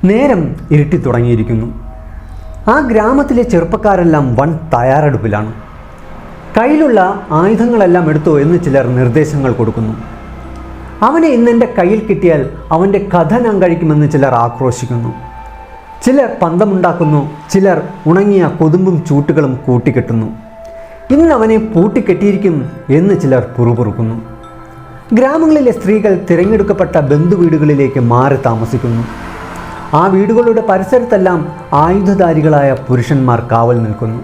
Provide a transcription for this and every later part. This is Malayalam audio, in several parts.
നേരം ഇരുട്ടി തുടങ്ങിയിരിക്കുന്നു. ആ ഗ്രാമത്തിലെ ചെറുപ്പക്കാരെല്ലാം വൻ തയ്യാറെടുപ്പിലാണ്. കയ്യിലുള്ള ആയുധങ്ങളെല്ലാം എടുത്തോ എന്ന് ചിലർ നിർദ്ദേശങ്ങൾ കൊടുക്കുന്നു. അവനെ ഇന്നെൻ്റെ കയ്യിൽ കിട്ടിയാൽ അവൻ്റെ കഥ ഞാൻ കഴിക്കുമെന്ന് ചിലർ ആക്രോശിക്കുന്നു. ചിലർ പന്തമുണ്ടാക്കുന്നു, ചിലർ ഉണങ്ങിയ കൊതുമ്പും ചൂട്ടുകളും കൂട്ടിക്കെട്ടുന്നു. ഇന്നവനെ പൂട്ടിക്കെട്ടിയിരിക്കും എന്ന് ചിലർ പുറുപുറുക്കുന്നു. ഗ്രാമങ്ങളിലെ സ്ത്രീകൾ തിരഞ്ഞെടുക്കപ്പെട്ട ബന്ധുവീടുകളിലേക്ക് മാറി താമസിക്കുന്നു. ആ വീടുകളുടെ പരിസരത്തെല്ലാം ആയുധധാരികളായ പുരുഷന്മാർ കാവൽ നിൽക്കുന്നു.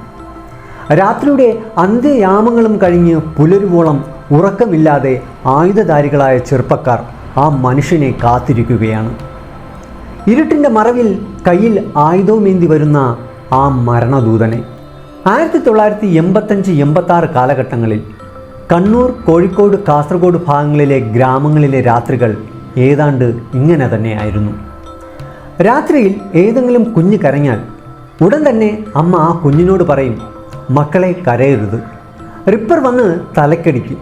രാത്രിയുടെ അന്ത്യയാമങ്ങളും കഴിഞ്ഞ് പുലരുവോളം ഉറക്കമില്ലാതെ ആയുധധാരികളായ ചെറുപ്പക്കാർ ആ മനുഷ്യനെ കാത്തിരിക്കുകയാണ്. ഇരുട്ടിൻ്റെ മറവിൽ കയ്യിൽ ആയുധവുമേന്തി വരുന്ന ആ മരണദൂതനെ. 1985-86 കാലഘട്ടങ്ങളിൽ കണ്ണൂർ, കോഴിക്കോട്, കാസർഗോഡ് ഭാഗങ്ങളിലെ ഗ്രാമങ്ങളിലെ രാത്രികൾ ഏതാണ്ട് ഇങ്ങനെ തന്നെയായിരുന്നു. രാത്രിയിൽ ഏതെങ്കിലും കുഞ്ഞ് കരഞ്ഞാൽ ഉടൻ തന്നെ അമ്മ ആ കുഞ്ഞിനോട് പറയും, മക്കളെ കരയരുത്, റിപ്പർ വന്ന് തലക്കടിക്കും.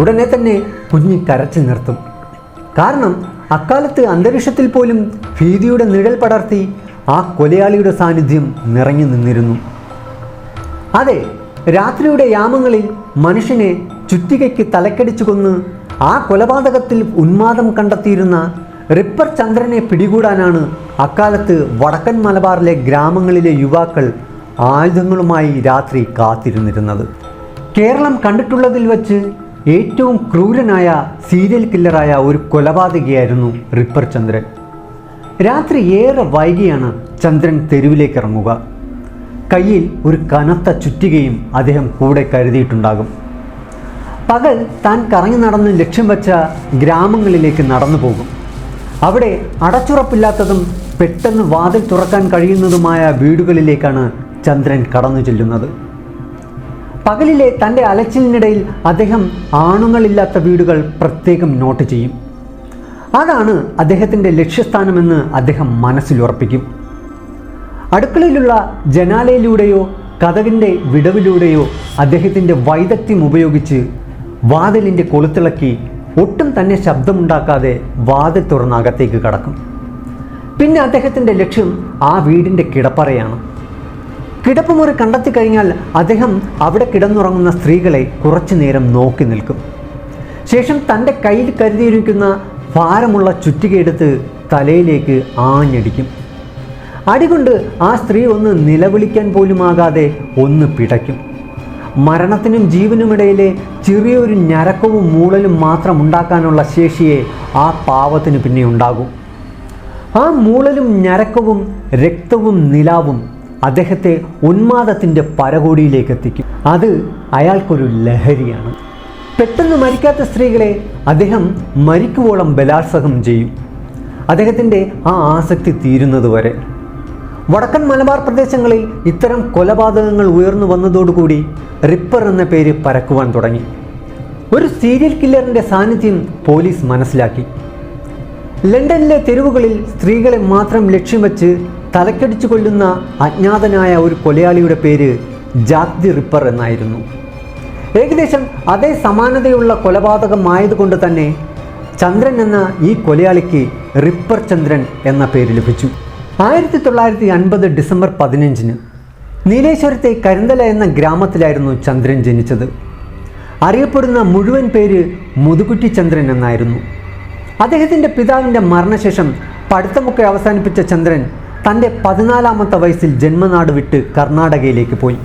ഉടനെ തന്നെ കുഞ്ഞ് കരച്ചിൽ നിർത്തും. കാരണം അക്കാലത്ത് അന്തരീക്ഷത്തിൽ പോലും ഭീതിയുടെ നിഴൽ പടർത്തി ആ കൊലയാളിയുടെ സാന്നിധ്യം നിറഞ്ഞു നിന്നിരുന്നു. അതെ, രാത്രിയുടെ യാമങ്ങളിൽ മനുഷ്യനെ ചുറ്റികയ്ക്ക് തലക്കടിച്ചു കൊന്ന് ആ കൊലപാതകത്തിൽ ഉന്മാദം കണ്ടെത്തിയിരുന്ന റിപ്പർ ചന്ദ്രനെ പിടികൂടാനാണ് അക്കാലത്ത് വടക്കൻ മലബാറിലെ ഗ്രാമങ്ങളിലെ യുവാക്കൾ ആയുധങ്ങളുമായി രാത്രി കാത്തിരുന്നിരുന്നത്. കേരളം കണ്ടിട്ടുള്ളതിൽ വച്ച് ഏറ്റവും ക്രൂരനായ സീരിയൽ കില്ലറായ ഒരു കൊലപാതകിയായിരുന്നു റിപ്പർ ചന്ദ്രൻ. രാത്രി ഏറെ വൈകിയാണ് ചന്ദ്രൻ തെരുവിലേക്ക് ഇറങ്ങുക. കയ്യിൽ ഒരു കനത്ത ചുറ്റികയും അദ്ദേഹം കൂടെ കരുതിയിട്ടുണ്ടാകും. പകൽ താൻ കറങ്ങി നടന്ന് ലക്ഷ്യം വെച്ച ഗ്രാമങ്ങളിലേക്ക് നടന്നു പോകും. അവിടെ അടച്ചുറപ്പില്ലാത്തതും പെട്ടെന്ന് വാതിൽ തുറക്കാൻ കഴിയുന്നതുമായ വീടുകളിലേക്കാണ് ചന്ദ്രൻ കടന്നു ചെല്ലുന്നത്. പകലിലെ തൻ്റെ അലച്ചിലിനിടയിൽ അദ്ദേഹം ആണുങ്ങളില്ലാത്ത വീടുകൾ പ്രത്യേകം നോട്ട് ചെയ്യും. അതാണ് അദ്ദേഹത്തിൻ്റെ ലക്ഷ്യസ്ഥാനമെന്ന് അദ്ദേഹം മനസ്സിലുറപ്പിക്കും. അടുക്കളയിലുള്ള ജനാലയിലൂടെയോ കതകിൻ്റെ വിടവിലൂടെയോ അദ്ദേഹത്തിൻ്റെ വൈദഗ്ധ്യം ഉപയോഗിച്ച് വാതിലിൻ്റെ കൊളുത്തിളക്കി ഒട്ടും തന്നെ ശബ്ദമുണ്ടാക്കാതെ വാതിൽ തുറന്ന് അകത്തേക്ക് കടക്കും. പിന്നെ അദ്ദേഹത്തിൻ്റെ ലക്ഷ്യം ആ വീടിൻ്റെ കിടപ്പറയാണ്. കിടപ്പുമുറി കണ്ടെത്തി കഴിഞ്ഞാൽ അദ്ദേഹം അവിടെ കിടന്നുറങ്ങുന്ന സ്ത്രീകളെ കുറച്ചു നേരം നോക്കി നിൽക്കും. ശേഷം തൻ്റെ കയ്യിൽ കരുതിയിരിക്കുന്ന ഭാരമുള്ള ചുറ്റികയെടുത്ത് തലയിലേക്ക് ആഞ്ഞടിക്കും. അടികൊണ്ട് ആ സ്ത്രീ ഒന്ന് നിലവിളിക്കാൻ പോലുമാകാതെ ഒന്ന് പിടയ്ക്കും. മരണത്തിനും ജീവനുമിടയിലെ ചെറിയൊരു ഞരക്കവും മൂളലും മാത്രം ഉണ്ടാക്കാനുള്ള ശേഷിയെ ആ പാവത്തിന് പിന്നെ ഉണ്ടാകും. ആ മൂളലും ഞരക്കവും രക്തവും നിലാവും അദ്ദേഹത്തെ ഉന്മാദത്തിൻ്റെ പരകോടിയിലേക്ക് എത്തിക്കും. അത് അയാൾക്കൊരു ലഹരിയാണ്. പെട്ടെന്ന് മരിക്കാത്ത സ്ത്രീകളെ അദ്ദേഹം മരിക്കുവോളം ബലാത്സംഗം ചെയ്യും, അദ്ദേഹത്തിൻ്റെ ആ ആസക്തി തീരുന്നതുവരെ. വടക്കൻ മലബാർ പ്രദേശങ്ങളിൽ ഇത്തരം കൊലപാതകങ്ങൾ ഉയർന്നു വന്നതോടുകൂടി റിപ്പർ എന്ന പേര് പരക്കുവാൻ തുടങ്ങി. ഒരു സീരിയൽ കില്ലറിൻ്റെ സാന്നിധ്യം പോലീസ് മനസ്സിലാക്കി. ലണ്ടനിലെ തെരുവുകളിൽ സ്ത്രീകളെ മാത്രം ലക്ഷ്യം വെച്ച് തലക്കടിച്ചു കൊല്ലുന്ന അജ്ഞാതനായ ഒരു കൊലയാളിയുടെ പേര് ജാക്ക് ദി റിപ്പർ എന്നായിരുന്നു. ഏകദേശം അതേ സമാനതയുള്ള കൊലപാതകമായതുകൊണ്ട് തന്നെ ചന്ദ്രൻ എന്ന ഈ കൊലയാളിക്ക് റിപ്പർ ചന്ദ്രൻ എന്ന പേര് ലഭിച്ചു. 1950 ഡിസംബർ 15 നീലേശ്വരത്തെ കരിന്തല എന്ന ഗ്രാമത്തിലായിരുന്നു ചന്ദ്രൻ ജനിച്ചത്. അറിയപ്പെടുന്ന മുഴുവൻ പേര് മുതുകുറ്റി ചന്ദ്രൻ എന്നായിരുന്നു. അദ്ദേഹത്തിൻ്റെ പിതാവിൻ്റെ മരണശേഷം പഠിത്തമൊക്കെ അവസാനിപ്പിച്ച ചന്ദ്രൻ തൻ്റെ 14ാമത്തെ വയസ്സിൽ ജന്മനാട് വിട്ട് കർണാടകയിലേക്ക് പോയി.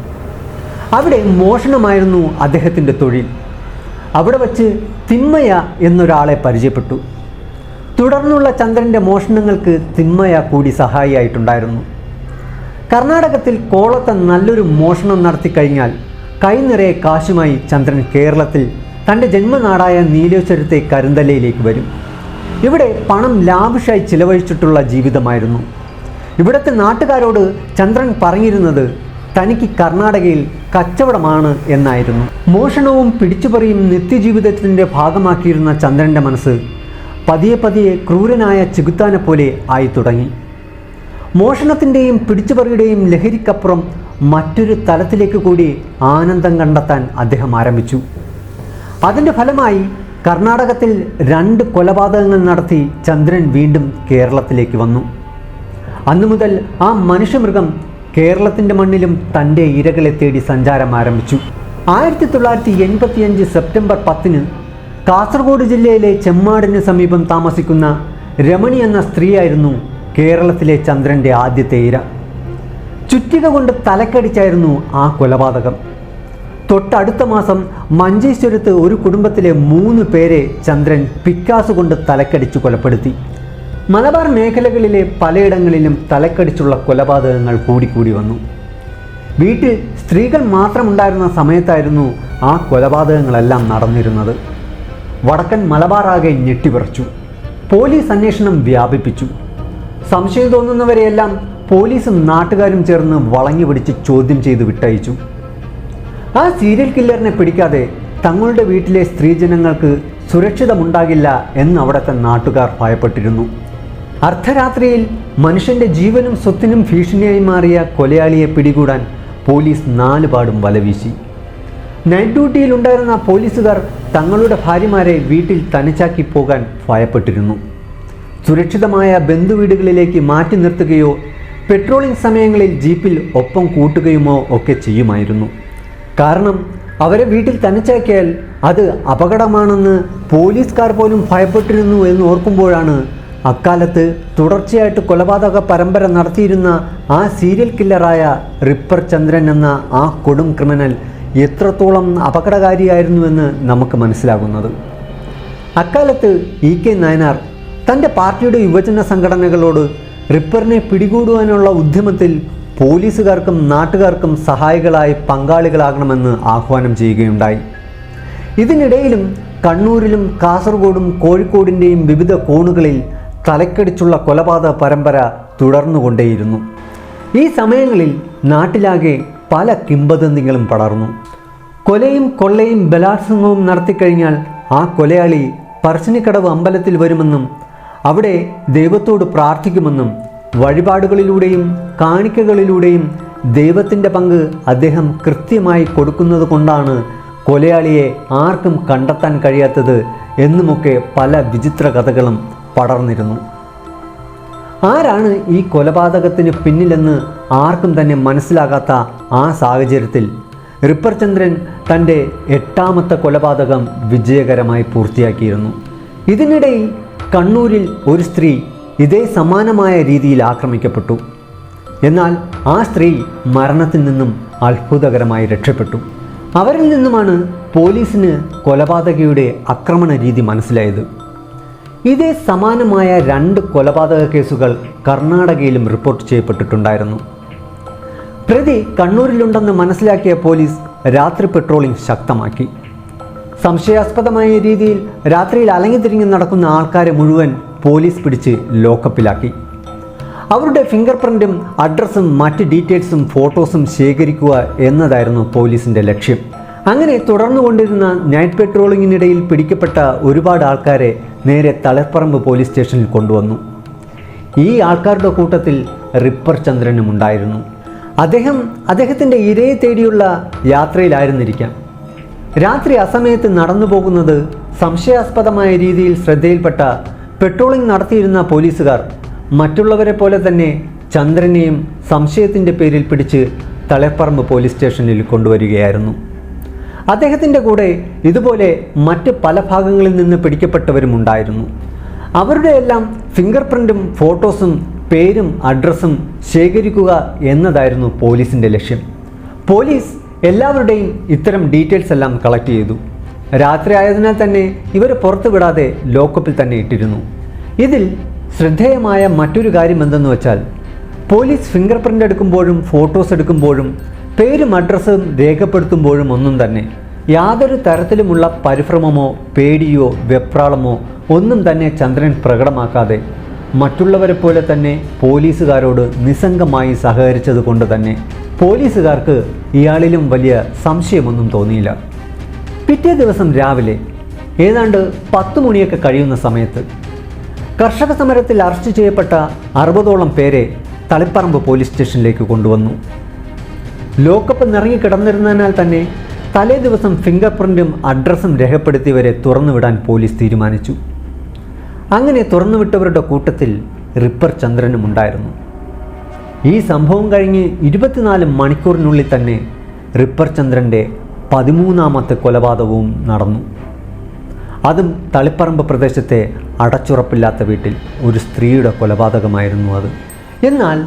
അവിടെ മോഷണമായിരുന്നു അദ്ദേഹത്തിൻ്റെ തൊഴിൽ. അവിടെ വച്ച് തിമ്മയ്യ എന്നൊരാളെ പരിചയപ്പെട്ടു. തുടർന്നുള്ള ചന്ദ്രൻ്റെ മോഷണങ്ങൾക്ക് തിമ്മയ്യ കൂടി സഹായിയായിട്ടുണ്ടായിരുന്നു. കർണാടകത്തിൽ കോളത്ത് നല്ലൊരു മോഷണം നടത്തിക്കഴിഞ്ഞാൽ കൈനിറയെ കാശുമായി ചന്ദ്രൻ കേരളത്തിൽ തൻ്റെ ജന്മനാടായ നീലേശ്വരത്തെ കരിന്തലയിലേക്ക് വരും. ഇവിടെ പണം ലാവിഷായി ചിലവഴിച്ചിട്ടുള്ള ജീവിതമായിരുന്നു. ഇവിടുത്തെ നാട്ടുകാരോട് ചന്ദ്രൻ പറഞ്ഞിരുന്നത് തനിക്ക് കർണാടകയിൽ കച്ചവടമാണ് എന്നായിരുന്നു. മോഷണവും പിടിച്ചുപറിയും നിത്യജീവിതത്തിൻ്റെ ഭാഗമാക്കിയിരുന്ന ചന്ദ്രൻ്റെ മനസ്സ് പതിയെ പതിയെ ക്രൂരനായ ചെകുത്താനെ പോലെ ആയി തുടങ്ങി. മോഷണത്തിൻ്റെയും പിടിച്ചുപറിയുടെയും ലഹരിക്കപ്പുറം മറ്റൊരു തലത്തിലേക്ക് കൂടി ആനന്ദം കണ്ടെത്താൻ അദ്ദേഹം ആരംഭിച്ചു. അതിൻ്റെ ഫലമായി കർണാടകത്തിൽ 2 കൊലപാതകങ്ങൾ നടത്തി ചന്ദ്രൻ വീണ്ടും കേരളത്തിലേക്ക് വന്നു. അന്നു മുതൽ ആ മനുഷ്യമൃഗം കേരളത്തിൻ്റെ മണ്ണിലും തൻ്റെ ഇരകളെ തേടി സഞ്ചാരം ആരംഭിച്ചു. 1985 സെപ്റ്റംബർ 10 കാസർഗോഡ് ജില്ലയിലെ ചെമ്മാടിന് സമീപം താമസിക്കുന്ന രമണി എന്ന സ്ത്രീയായിരുന്നു കേരളത്തിലെ ചന്ദ്രൻ്റെ ആദ്യത്തെ ഇര. ചുറ്റിക കൊണ്ട് തലക്കടിച്ചായിരുന്നു ആ കൊലപാതകം. തൊട്ടടുത്ത മാസം മഞ്ചേശ്വരത്ത് ഒരു കുടുംബത്തിലെ 3 പേരെ ചന്ദ്രൻ പിക്കാസ് കൊണ്ട് തലക്കടിച്ചു കൊലപ്പെടുത്തി. മലബാർ മേഖലകളിലെ പലയിടങ്ങളിലും തലക്കടിച്ചുള്ള കൊലപാതകങ്ങൾ കൂടിക്കൂടി വന്നു. വീട്ടിൽ സ്ത്രീകൾ മാത്രമുണ്ടായിരുന്ന സമയത്തായിരുന്നു ആ കൊലപാതകങ്ങളെല്ലാം നടന്നിരുന്നത്. വടക്കൻ മലബാറാകെ ഞെട്ടിവിറച്ചു. പോലീസ് അന്വേഷണം വ്യാപിപ്പിച്ചു. സംശയം തോന്നുന്നവരെയെല്ലാം പോലീസും നാട്ടുകാരും ചേർന്ന് വളഞ്ഞു പിടിച്ച് ചോദ്യം ചെയ്ത് വിട്ടയച്ചു. ആ സീരിയൽ കില്ലറിനെ പിടിക്കാതെ തങ്ങളുടെ വീട്ടിലെ സ്ത്രീജനങ്ങൾക്ക് സുരക്ഷിതമുണ്ടാകില്ല എന്ന് അവിടുത്തെ നാട്ടുകാർ ഭയപ്പെട്ടിരുന്നു. അർദ്ധരാത്രിയിൽ മനുഷ്യൻ്റെ ജീവനും സ്വത്തിനും ഭീഷണിയായി മാറിയ കൊലയാളിയെ പിടികൂടാൻ പോലീസ് 4 പാടും വലവീശി. നൈറ്റ് ഡ്യൂട്ടിയിലുണ്ടായിരുന്ന പോലീസുകാർ തങ്ങളുടെ ഭാര്യമാരെ വീട്ടിൽ തനിച്ചാക്കി പോകാൻ ഭയപ്പെട്ടിരുന്നു. സുരക്ഷിതമായ ബന്ധുവീടുകളിലേക്ക് മാറ്റി നിർത്തുകയോ പെട്രോളിംഗ് സമയങ്ങളിൽ ജീപ്പിൽ ഒപ്പം കൂട്ടുകയുമോ ഒക്കെ ചെയ്യുമായിരുന്നു. കാരണം അവരെ വീട്ടിൽ തനിച്ചാക്കിയാൽ അത് അപകടമാണെന്ന് പോലീസുകാർ പോലും ഭയപ്പെട്ടിരുന്നു എന്ന് ഓർക്കുമ്പോഴാണ് അക്കാലത്ത് തുടർച്ചയായിട്ട് കൊലപാതക പരമ്പര നടത്തിയിരുന്ന ആ സീരിയൽ കില്ലറായ റിപ്പർ ചന്ദ്രൻ എന്ന ആ കൊടും ക്രിമിനൽ എത്രത്തോളം അപകടകാരിയായിരുന്നുവെന്ന് നമുക്ക് മനസ്സിലാകുന്നത്. അക്കാലത്ത് EK നായനാർ തൻ്റെ പാർട്ടിയുടെ യുവജന സംഘടനകളോട് റിപ്പറിനെ പിടികൂടുവാനുള്ള ഉദ്യമത്തിൽ പോലീസുകാർക്കും നാട്ടുകാർക്കും സഹായികളായി പങ്കാളികളാകണമെന്ന് ആഹ്വാനം ചെയ്യുകയുണ്ടായി. ഇതിനിടയിലും കണ്ണൂരിലും കാസർഗോഡും കോഴിക്കോടിൻ്റെയും വിവിധ കോണുകളിൽ തലക്കടിച്ചുള്ള കൊലപാതക പരമ്പര തുടർന്നുകൊണ്ടേയിരുന്നു. ഈ സമയങ്ങളിൽ നാട്ടിലാകെ പല കിംവദന്തികളും പടർന്നു. കൊലയും കൊള്ളയും ബലാത്സംഗവും നടത്തിക്കഴിഞ്ഞാൽ ആ കൊലയാളി പറശ്ശിനിക്കടവ് അമ്പലത്തിൽ വരുമെന്നും അവിടെ ദൈവത്തോട് പ്രാർത്ഥിക്കുമെന്നും വഴിപാടുകളിലൂടെയും കാണിക്കകളിലൂടെയും ദൈവത്തിൻ്റെ പങ്ക് അദ്ദേഹം കൃത്യമായി കൊടുക്കുന്നത് കൊണ്ടാണ് കൊലയാളിയെ ആർക്കും കണ്ടെത്താൻ കഴിയാത്തത് എന്നുമൊക്കെ പല വിചിത്ര കഥകളും പടർന്നിരുന്നു. ആരാണ് ഈ കൊലപാതകത്തിന് പിന്നിലെന്ന് ആർക്കും തന്നെ മനസ്സിലാകാത്ത ആ സാഹചര്യത്തിൽ റിപ്പർ ചന്ദ്രൻ തൻ്റെ 8ാമത്തെ കൊലപാതകം വിജയകരമായി പൂർത്തിയാക്കിയിരുന്നു. ഇതിനിടയിൽ കണ്ണൂരിൽ ഒരു സ്ത്രീ ഇതേ സമാനമായ രീതിയിൽ ആക്രമിക്കപ്പെട്ടു. എന്നാൽ ആ സ്ത്രീ മരണത്തിൽ നിന്നും അത്ഭുതകരമായി രക്ഷപ്പെട്ടു. അവരിൽ നിന്നുമാണ് പോലീസിന് കൊലപാതകയുടെ ആക്രമണ രീതി മനസ്സിലായത്. ഇതേ സമാനമായ 2 കൊലപാതക കേസുകൾ കർണാടകയിലും റിപ്പോർട്ട് ചെയ്യപ്പെട്ടിട്ടുണ്ടായിരുന്നു. പ്രതി കണ്ണൂരിലുണ്ടെന്ന് മനസ്സിലാക്കിയ പോലീസ് രാത്രി പെട്രോളിംഗ് ശക്തമാക്കി. സംശയാസ്പദമായ രീതിയിൽ രാത്രിയിൽ അലങ്ങിത്തിരിഞ്ഞ് നടക്കുന്ന ആൾക്കാരെ മുഴുവൻ പോലീസ് പിടിച്ച് ലോക്കപ്പിലാക്കി. അവരുടെ ഫിംഗർ പ്രിൻറ്റും അഡ്രസ്സും മറ്റ് ഡീറ്റെയിൽസും ഫോട്ടോസും ശേഖരിക്കുക എന്നതായിരുന്നു പോലീസിൻ്റെ ലക്ഷ്യം. അങ്ങനെ തുടർന്നുകൊണ്ടിരുന്ന നൈറ്റ് പെട്രോളിങ്ങിനിടയിൽ പിടിക്കപ്പെട്ട ഒരുപാട് ആൾക്കാരെ നേരെ തളിപ്പറമ്പ് പോലീസ് സ്റ്റേഷനിൽ കൊണ്ടുവന്നു. ഈ ആൾക്കാരുടെ കൂട്ടത്തിൽ റിപ്പർ ചന്ദ്രനും ഉണ്ടായിരുന്നു. അദ്ദേഹത്തിൻ്റെ ഇരയെ തേടിയുള്ള യാത്രയിലായിരുന്നിരിക്കാം. രാത്രി അസമയത്ത് നടന്നു പോകുന്നത് സംശയാസ്പദമായ രീതിയിൽ ശ്രദ്ധയിൽപ്പെട്ട പെട്രോളിംഗ് നടത്തിയിരുന്ന പോലീസുകാർ മറ്റുള്ളവരെ പോലെ തന്നെ ചന്ദ്രനെയും സംശയത്തിൻ്റെ പേരിൽ പിടിച്ച് തളിപ്പറമ്പ് പോലീസ് സ്റ്റേഷനിൽ കൊണ്ടുവരികയായിരുന്നു. അദ്ദേഹത്തിൻ്റെ കൂടെ ഇതുപോലെ മറ്റ് പല ഭാഗങ്ങളിൽ നിന്ന് പിടിക്കപ്പെട്ടവരും ഉണ്ടായിരുന്നു. അവരുടെ എല്ലാം ഫിംഗർ പ്രിൻറ്റും ഫോട്ടോസും പേരും അഡ്രസ്സും ശേഖരിക്കുക എന്നതായിരുന്നു പോലീസിൻ്റെ ലക്ഷ്യം. പോലീസ് എല്ലാവരുടെയും ഇത്തരം ഡീറ്റെയിൽസ് എല്ലാം കളക്ട് ചെയ്തു. രാത്രി ആയതിനാൽ തന്നെ ഇവരെ പുറത്തു വിടാതെ ലോക്കപ്പിൽ തന്നെ ഇട്ടിരുന്നു. ഇതിൽ ശ്രദ്ധേയമായ മറ്റൊരു കാര്യം എന്തെന്ന് വെച്ചാൽ പോലീസ് ഫിംഗർ പ്രിൻ്റ് എടുക്കുമ്പോഴും ഫോട്ടോസ് എടുക്കുമ്പോഴും പേരും അഡ്രസ്സും രേഖപ്പെടുത്തുമ്പോഴും ഒന്നും തന്നെ യാതൊരു തരത്തിലുമുള്ള പരിഭ്രമമോ പേടിയോ വെപ്രാളമോ ഒന്നും തന്നെ ചന്ദ്രൻ പ്രകടമാക്കാതെ മറ്റുള്ളവരെ പോലെ തന്നെ പോലീസുകാരോട് നിസ്സംഗമായി സഹകരിച്ചത് കൊണ്ട് തന്നെ പോലീസുകാർക്ക് ഇയാളിലും വലിയ സംശയമൊന്നും തോന്നിയില്ല. പിറ്റേ ദിവസം രാവിലെ ഏതാണ്ട് 10 മണിയൊക്കെ കഴിയുന്ന സമയത്ത് കർഷക സമരത്തിൽ അറസ്റ്റ് ചെയ്യപ്പെട്ട 60ഓളം പേരെ തളിപ്പറമ്പ് പോലീസ് സ്റ്റേഷനിലേക്ക് കൊണ്ടുവന്നു. ലോക്കപ്പ് നിറങ്ങിക്കിടന്നിരുന്നതിനാൽ തന്നെ തലേ ദിവസം ഫിംഗർ പ്രിൻറ്റും അഡ്രസ്സും രേഖപ്പെടുത്തിയവരെ തുറന്നുവിടാൻ പോലീസ് തീരുമാനിച്ചു. അങ്ങനെ തുറന്നുവിട്ടവരുടെ കൂട്ടത്തിൽ റിപ്പർ ചന്ദ്രനും ഉണ്ടായിരുന്നു. ഈ സംഭവം കഴിഞ്ഞ് 24 മണിക്കൂറിനുള്ളിൽ തന്നെ റിപ്പർ ചന്ദ്രൻ്റെ 13ാമത്തെ കൊലപാതകവും നടന്നു. അതും തളിപ്പറമ്പ് പ്രദേശത്തെ അടച്ചുറപ്പില്ലാത്ത വീട്ടിൽ ഒരു സ്ത്രീയുടെ കൊലപാതകമായിരുന്നു അത്. എന്നാൽ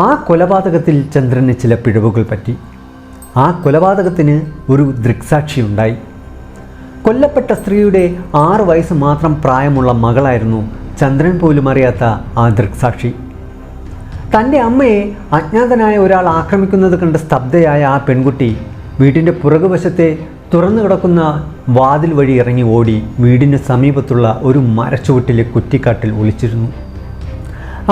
ആ കൊലപാതകത്തിൽ ചന്ദ്രന് ചില പിഴവുകൾ പറ്റി. ആ കൊലപാതകത്തിന് ഒരു ദൃക്സാക്ഷിയുണ്ടായി. കൊല്ലപ്പെട്ട സ്ത്രീയുടെ 6 വയസ്സ് മാത്രം പ്രായമുള്ള മകളായിരുന്നു ചന്ദ്രൻ പോലും അറിയാത്ത ആ ദൃക്സാക്ഷി. തൻ്റെ അമ്മയെ അജ്ഞാതനായ ഒരാൾ ആക്രമിക്കുന്നത് കണ്ട് സ്തബ്ധയായ ആ പെൺകുട്ടി വീടിൻ്റെ പുറകുവശത്തെ തുറന്നു കിടക്കുന്ന വാതിൽ വഴി ഇറങ്ങി ഓടി വീടിന് സമീപത്തുള്ള ഒരു മരച്ചുവട്ടിലെ കുറ്റിക്കാട്ടിൽ ഒളിച്ചിരുന്നു.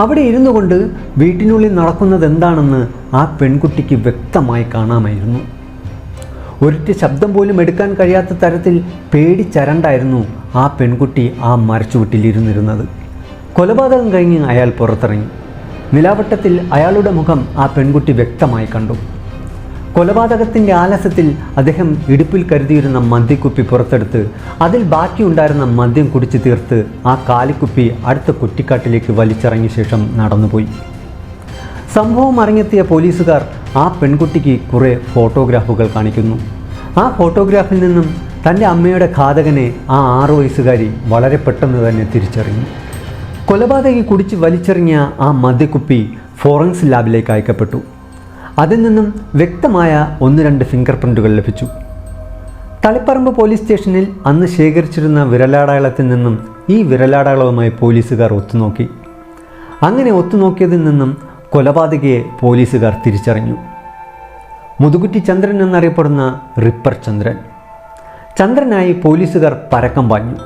അവിടെ ഇരുന്നു കൊണ്ട് വീട്ടിനുള്ളിൽ നടക്കുന്നത് എന്താണെന്ന് ആ പെൺകുട്ടിക്ക് വ്യക്തമായി കാണാമായിരുന്നു. ഒരൊറ്റ ശബ്ദം പോലും എടുക്കാൻ കഴിയാത്ത തരത്തിൽ പേടിച്ചരണ്ടായിരുന്നു ആ പെൺകുട്ടി ആ മരച്ചുവട്ടിൽ ഇരുന്നിരുന്നത്. കൊലപാതകം കഴിഞ്ഞ് അയാൾ പുറത്തിറങ്ങി. നിലാവട്ടത്തിൽ അയാളുടെ മുഖം ആ പെൺകുട്ടി വ്യക്തമായി കണ്ടു. കൊലപാതകത്തിൻ്റെ ആലസ്യത്തിൽ അദ്ദേഹം ഇടുപ്പിൽ കരുതിയിരുന്ന മദ്യക്കുപ്പി പുറത്തെടുത്ത് അതിൽ ബാക്കിയുണ്ടായിരുന്ന മദ്യം കുടിച്ചു തീർത്ത് ആ കാലിക്കുപ്പി അടുത്ത കുറ്റിക്കാട്ടിലേക്ക് വലിച്ചിറങ്ങിയ ശേഷം നടന്നുപോയി. സംഭവം അറിഞ്ഞെത്തിയ പോലീസുകാർ ആ പെൺകുട്ടിക്ക് കുറേ ഫോട്ടോഗ്രാഫുകൾ കാണിക്കുന്നു. ആ ഫോട്ടോഗ്രാഫിൽ നിന്നും തൻ്റെ അമ്മയുടെ ഘാതകനെ ആ 6 വയസ്സുകാരി വളരെ പെട്ടെന്ന് തന്നെ തിരിച്ചറിഞ്ഞു. കൊലപാതകി കുടിച്ച് വലിച്ചെറിഞ്ഞ ആ മദ്യക്കുപ്പി ഫോറൻസിക് ലാബിലേക്ക് അയക്കപ്പെട്ടു. അതിൽ നിന്നും വ്യക്തമായ 1-2 ഫിംഗർ പ്രിൻറ്റുകൾ ലഭിച്ചു. തളിപ്പറമ്പ് പോലീസ് സ്റ്റേഷനിൽ അന്ന് ശേഖരിച്ചിരുന്ന വിരലടയാളത്തിൽ നിന്നും ഈ വിരലടയാളവുമായി പോലീസുകാർ ഒത്തുനോക്കി. അങ്ങനെ ഒത്തുനോക്കിയതിൽ നിന്നും കൊലപാതകയെ പോലീസുകാർ തിരിച്ചറിഞ്ഞു. മുതുകുറ്റി ചന്ദ്രൻ എന്നറിയപ്പെടുന്ന റിപ്പർ ചന്ദ്രൻ. ചന്ദ്രനായി പോലീസുകാർ പരക്കം പാഞ്ഞു.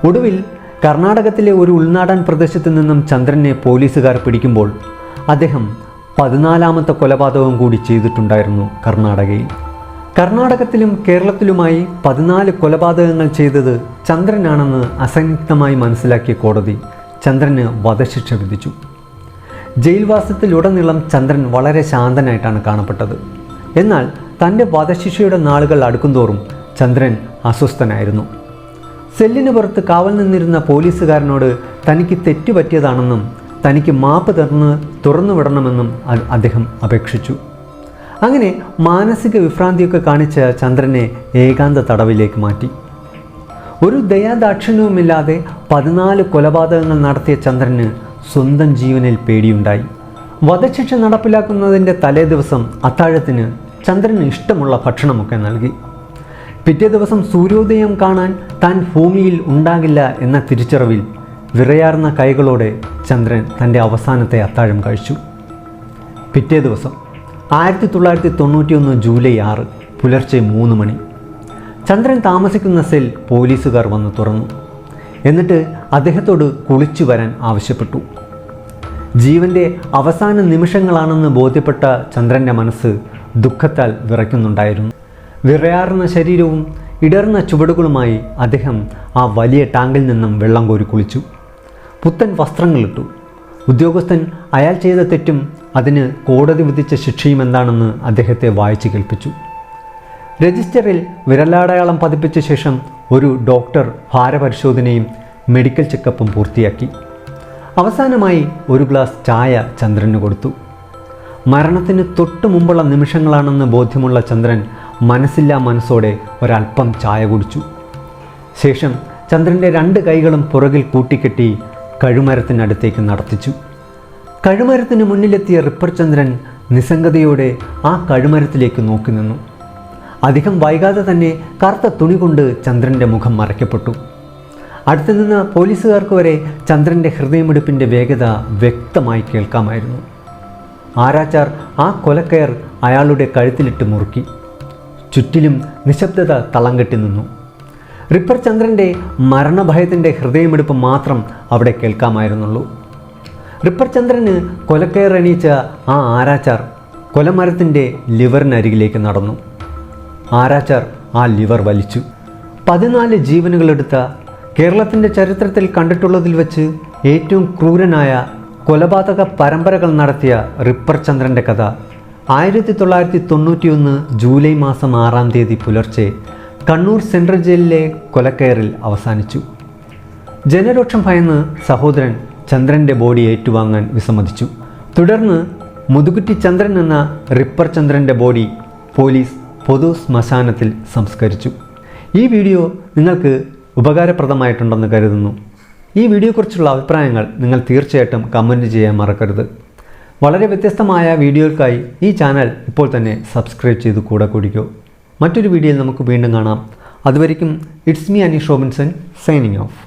ഒടുവിൽ കർണാടകത്തിലെ ഒരു ഉൾനാടൻ പ്രദേശത്തു നിന്നും ചന്ദ്രനെ പോലീസുകാർ പിടിക്കുമ്പോൾ അദ്ദേഹം 14ാമത്തെ കൊലപാതകവും കൂടി ചെയ്തിട്ടുണ്ടായിരുന്നു കർണാടകയിൽ. കർണാടകത്തിലും കേരളത്തിലുമായി 14 കൊലപാതകങ്ങൾ ചെയ്തത് ചന്ദ്രനാണെന്ന് അസംയുക്തമായി മനസ്സിലാക്കിയ കോടതി ചന്ദ്രന് വധശിക്ഷ വിധിച്ചു. ജയിൽവാസത്തിലുടനീളം ചന്ദ്രൻ വളരെ ശാന്തനായിട്ടാണ് കാണപ്പെട്ടത്. എന്നാൽ തൻ്റെ വധശിക്ഷയുടെ നാളുകൾ അടുക്കുന്തോറും ചന്ദ്രൻ അസ്വസ്ഥനായിരുന്നു. സെല്ലിന് പുറത്ത് കാവൽ നിന്നിരുന്ന പോലീസുകാരനോട് തനിക്ക് തെറ്റുപറ്റിയതാണെന്നും തനിക്ക് മാപ്പ് തുറന്നു വിടണമെന്നും അദ്ദേഹം അപേക്ഷിച്ചു. അങ്ങനെ മാനസിക വിഭ്രാന്തിയൊക്കെ കാണിച്ച ചന്ദ്രനെ ഏകാന്ത തടവിലേക്ക് മാറ്റി. ഒരു ദയാദാക്ഷിണ്യവുമില്ലാതെ 14 കൊലപാതകങ്ങൾ നടത്തിയ ചന്ദ്രന് സ്വന്തം ജീവനിൽ പേടിയുണ്ടായി. വധശിക്ഷ നടപ്പിലാക്കുന്നതിൻ്റെ തലേ ദിവസം അത്താഴത്തിന് ചന്ദ്രന് ഇഷ്ടമുള്ള ഭക്ഷണമൊക്കെ നൽകി. പിറ്റേ ദിവസം സൂര്യോദയം കാണാൻ താൻ ഭൂമിയിൽ ഉണ്ടാകില്ല എന്ന തിരിച്ചറിവിൽ വിറയാർന്ന കൈകളോടെ ചന്ദ്രൻ തൻ്റെ അവസാനത്തെ അത്താഴം കഴിച്ചു. പിറ്റേ ദിവസം 1991 ജൂലൈ 6 പുലർച്ചെ 3 മണി ചന്ദ്രൻ താമസിക്കുന്ന സെൽ പോലീസുകാർ വന്ന് തുറന്നു. എന്നിട്ട് അദ്ദേഹത്തോട് കുളിച്ചു വരാൻ ആവശ്യപ്പെട്ടു. ജീവൻ്റെ അവസാന നിമിഷങ്ങളാണെന്ന് ബോധ്യപ്പെട്ട ചന്ദ്രൻ്റെ മനസ്സ് ദുഃഖത്താൽ വിറയ്ക്കുന്നുണ്ടായിരുന്നു. വിറയാർന്ന ശരീരവും ഇടർന്ന ചുവടുകളുമായി അദ്ദേഹം ആ വലിയ ടാങ്കിൽ നിന്നും വെള്ളം കോരി കുളിച്ചു. പുത്തൻ വസ്ത്രങ്ങളിട്ടു. ഉദ്യോഗസ്ഥൻ അയാൾ ചെയ്ത തെറ്റും അതിന് കോടതി വിധിച്ച ശിക്ഷയും എന്താണെന്ന് അദ്ദേഹത്തെ വായിച്ചു കേൾപ്പിച്ചു. രജിസ്റ്ററിൽ വിരലടയാളം പതിപ്പിച്ച ശേഷം ഒരു ഡോക്ടർ ഭാരപരിശോധനയും മെഡിക്കൽ ചെക്കപ്പും പൂർത്തിയാക്കി. അവസാനമായി ഒരു ഗ്ലാസ് ചായ ചന്ദ്രന് കൊടുത്തു. മരണത്തിന് തൊട്ടു മുമ്പുള്ള നിമിഷങ്ങളാണെന്ന് ബോധ്യമുള്ള ചന്ദ്രൻ മനസ്സില്ലാ മനസ്സോടെ ഒരൽപ്പം ചായ കുടിച്ചു. ശേഷം ചന്ദ്രൻ്റെ 2 കൈകളും പുറകിൽ കൂട്ടിക്കെട്ടി കഴുമരത്തിനടുത്തേക്ക് നടത്തിച്ചു. കഴുമരത്തിന് മുന്നിലെത്തിയ റിപ്പർ ചന്ദ്രൻ നിസ്സംഗതയോടെ ആ കഴുമരത്തിലേക്ക് നോക്കി നിന്നു. അധികം വൈകാതെ തന്നെ കറുത്ത തുണി കൊണ്ട് ചന്ദ്രൻ്റെ മുഖം മറയ്ക്കപ്പെട്ടു. അടുത്തു നിന്ന് പോലീസുകാർക്ക് വരെ ചന്ദ്രൻ്റെ ഹൃദയമിടിപ്പിൻ്റെ വേഗത വ്യക്തമായി കേൾക്കാമായിരുന്നു. ആരാച്ചാർ ആ കൊലക്കയർ അയാളുടെ കഴുത്തിലിട്ട് മുറുക്കി. ചുറ്റിലും നിശബ്ദത തളം കെട്ടി നിന്നു. റിപ്പർ ചന്ദ്രൻ്റെ മരണഭയത്തിൻ്റെ ഹൃദയമിടിപ്പ് മാത്രം അവിടെ കേൾക്കാമായിരുന്നുള്ളൂ. റിപ്പർ ചന്ദ്രന് കൊലക്കയർ എണീച്ച ആ ആരാച്ചാർ കൊലമരത്തിൻ്റെ ലിവറിനരികിലേക്ക് നടന്നു. ആരാച്ചാർ ആ ലിവർ വലിച്ചു. 14 ജീവനുകളെടുത്ത കേരളത്തിൻ്റെ ചരിത്രത്തിൽ കണ്ടിട്ടുള്ളതിൽ വെച്ച് ഏറ്റവും ക്രൂരനായ കൊലപാതക പരമ്പരകൾ നടത്തിയ റിപ്പർ ചന്ദ്രൻ്റെ കഥ 1991 ജൂലൈ മാസം 6-ാം തീയതി പുലർച്ചെ കണ്ണൂർ സെൻട്രൽ ജയിലിലെ കൊലക്കയറിൽ അവസാനിച്ചു. ജനരോക്ഷം ഭയന്ന് സഹോദരൻ ചന്ദ്രൻ്റെ ബോഡി ഏറ്റുവാങ്ങാൻ വിസമ്മതിച്ചു. തുടർന്ന് മുതുകുറ്റി ചന്ദ്രൻ എന്ന റിപ്പർ ചന്ദ്രൻ്റെ ബോഡി പോലീസ് പൊതു ശ്മശാനത്തിൽ സംസ്കരിച്ചു. ഈ വീഡിയോ നിങ്ങൾക്ക് ഉപകാരപ്രദമായിട്ടുണ്ടെന്ന് കരുതുന്നു. ഈ വീഡിയോയെക്കുറിച്ചുള്ള അഭിപ്രായങ്ങൾ നിങ്ങൾ തീർച്ചയായിട്ടും കമൻറ്റ് ചെയ്യാൻ മറക്കരുത്. വളരെ വ്യത്യസ്തമായ വീഡിയോകൾക്കായി ഈ ചാനൽ ഇപ്പോൾ തന്നെ സബ്സ്ക്രൈബ് ചെയ്ത് കൂടെ കൂടിക്കോ. മറ്റൊരു വീഡിയോയിൽ നമുക്ക് വീണ്ടും കാണാം. അതുവരെയ്ക്കും it's me Aneesh Robinson signing of.